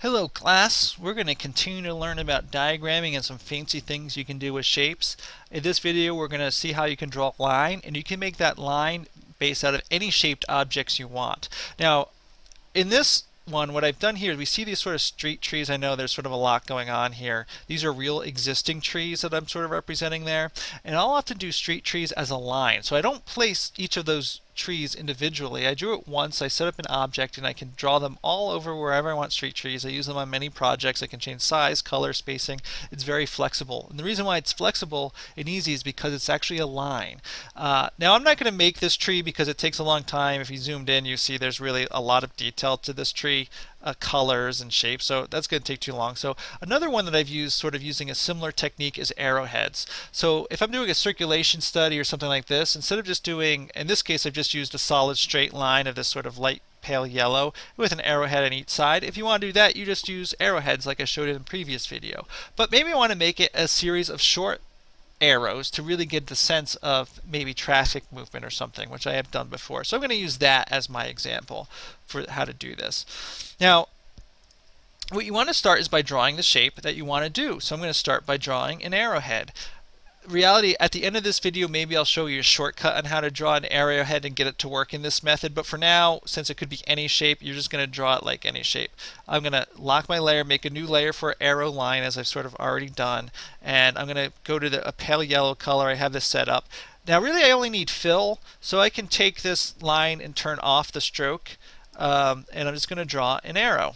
Hello class, we're going to continue to learn about diagramming and some fancy things you can do with shapes. In this video we're going to see how you can draw a line, and you can make that line based out of any shaped objects you want. Now in this one, what I've done here is we see these sort of street trees. I know there's sort of a lot going on here. These are real existing trees that I'm sort of representing there. And I'll often do street trees as a line. So I don't place each of those trees individually. I drew it once, I set up an object, and I can draw them all over wherever I want street trees. I use them on many projects. I can change size, color, spacing. It's very flexible. And the reason why it's flexible and easy is because it's actually a line. Now I'm not going to make this tree because it takes a long time. If you zoomed in, you see there's really a lot of detail to this tree. Colors and shapes, so that's going to take too long. So another one that I've used sort of using a similar technique is arrowheads. So if I'm doing a circulation study or something like this, instead of just doing, in this case I've just used a solid straight line of this sort of light pale yellow with an arrowhead on each side. If you want to do that, you just use arrowheads like I showed in the previous video. But maybe I want to make it a series of short arrows to really get the sense of maybe traffic movement or something, which I have done before. So I'm going to use that as my example for how to do this. Now, what you want to start is by drawing the shape that you want to do. So I'm going to start by drawing an arrowhead. Reality, at the end of this video, maybe I'll show you a shortcut on how to draw an arrowhead and get it to work in this method. But for now, since it could be any shape, you're just going to draw it like any shape. I'm going to lock my layer, make a new layer for arrow line, as I've sort of already done. And I'm going to go to a pale yellow color. I have this set up. Now really I only need fill, so I can take this line and turn off the stroke. And I'm just going to draw an arrow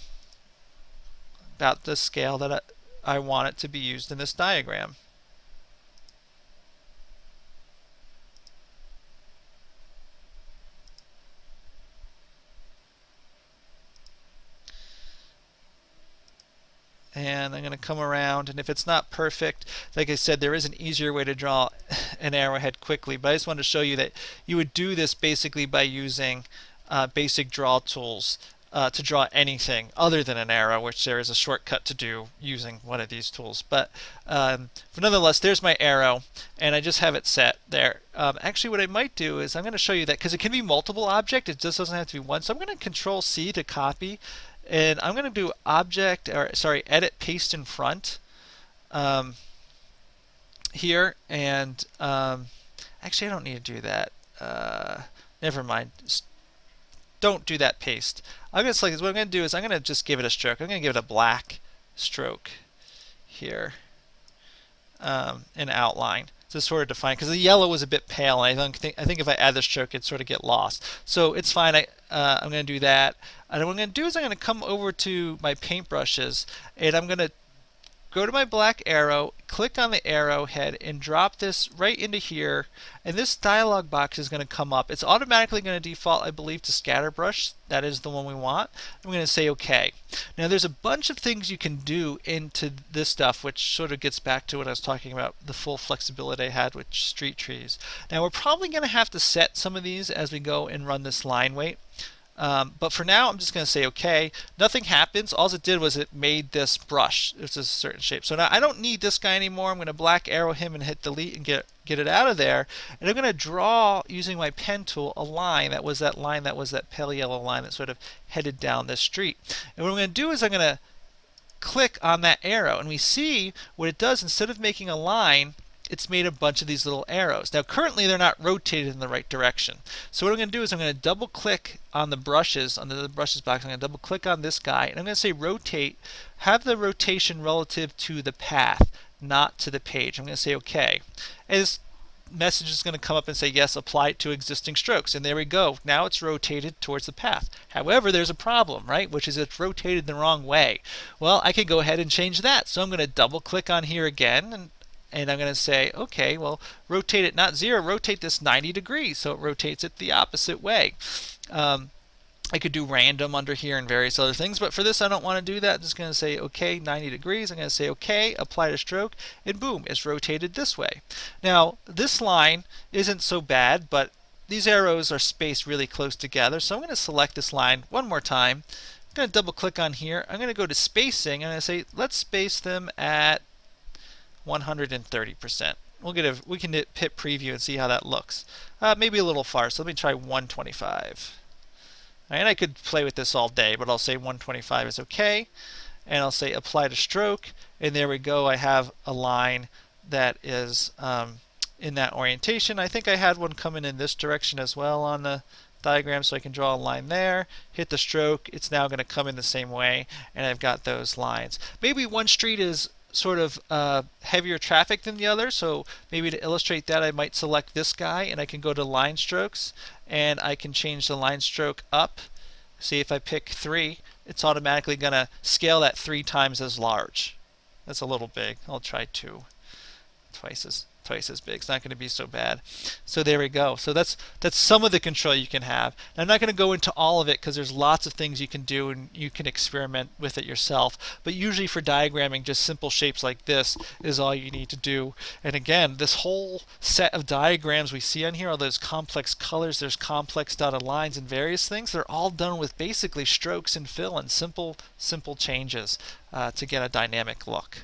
about the scale that I want it to be used in this diagram. And I'm going to come around, and if it's not perfect, like I said, there is an easier way to draw an arrowhead quickly, but I just wanted to show you that you would do this basically by using basic draw tools to draw anything other than an arrow, which there is a shortcut to do using one of these tools. But nonetheless, there's my arrow, and I just have it set there. Actually, what I might do is I'm going to show you that, because it can be multiple objects, it just doesn't have to be one. So I'm going to Control C to copy. And I'm going to do edit paste in front here, and actually I don't need to do that. Never mind. Don't do that paste. I'm going to select this. What I'm going to do is I'm going to just give it a stroke. I'm going to give it a black stroke here, an outline to sort of define, because the yellow was a bit pale, and I think if I add the stroke it'd sort of get lost. So it's fine. I'm going to do that. And what I'm going to do is I'm going to come over to my paintbrushes, and I'm going to go to my black arrow, click on the arrowhead, and drop this right into here. And this dialog box is going to come up. It's automatically going to default, I believe, to scatter brush. That is the one we want. I'm going to say OK. Now there's a bunch of things you can do into this stuff, which sort of gets back to what I was talking about, the full flexibility I had with street trees. Now we're probably going to have to set some of these as we go and run this line weight. But for now, I'm just going to say OK. Nothing happens. All it did was it made this brush. It's a certain shape. So now I don't need this guy anymore. I'm going to black arrow him and hit delete and get it out of there. And I'm going to draw, using my pen tool, a line that was that pale yellow line that sort of headed down this street. And what I'm going to do is I'm going to click on that arrow. And we see what it does. Instead of making a line, it's made a bunch of these little arrows. Now currently they're not rotated in the right direction. So what I'm going to do is I'm going to double click on the brushes, on the brushes box. I'm going to double click on this guy, and I'm going to say rotate, have the rotation relative to the path, not to the page. I'm going to say OK. And this message is going to come up and say yes, apply it to existing strokes. And there we go. Now it's rotated towards the path. However, there's a problem, right? Which is it's rotated the wrong way. Well, I can go ahead and change that. So I'm going to double click on here again, and I'm going to say, okay, well, rotate it not 0, rotate this 90 degrees, so it rotates it the opposite way. I could do random under here and various other things, but for this I don't want to do that. I'm just going to say, okay, 90 degrees. I'm going to say, okay, apply to stroke, and boom, it's rotated this way. Now, this line isn't so bad, but these arrows are spaced really close together, so I'm going to select this line one more time. I'm going to double click on here. I'm going to go to spacing, and I'm going to say, let's space them at 130%. We can hit preview and see how that looks. Maybe a little far, so let me try 125. And I could play with this all day, but I'll say 125 is okay. and I'll say apply to stroke, and there we go. I have a line that is in that orientation. I think I had one coming in this direction as well on the diagram, so I can draw a line there, hit the stroke, it's now going to come in the same way, and I've got those lines. Maybe one street is sort of heavier traffic than the other, so maybe to illustrate that I might select this guy, and I can go to line strokes, and I can change the line stroke up. See, if I pick 3, it's automatically going to scale that 3 times as large. That's a little big. I'll try 2. Twice as big. It's not going to be so bad. So there we go. So that's some of the control you can have. And I'm not going to go into all of it because there's lots of things you can do and you can experiment with it yourself. But usually for diagramming, just simple shapes like this is all you need to do. And again, this whole set of diagrams we see on here, all those complex colors, there's complex dotted lines and various things, they're all done with basically strokes and fill and simple changes to get a dynamic look.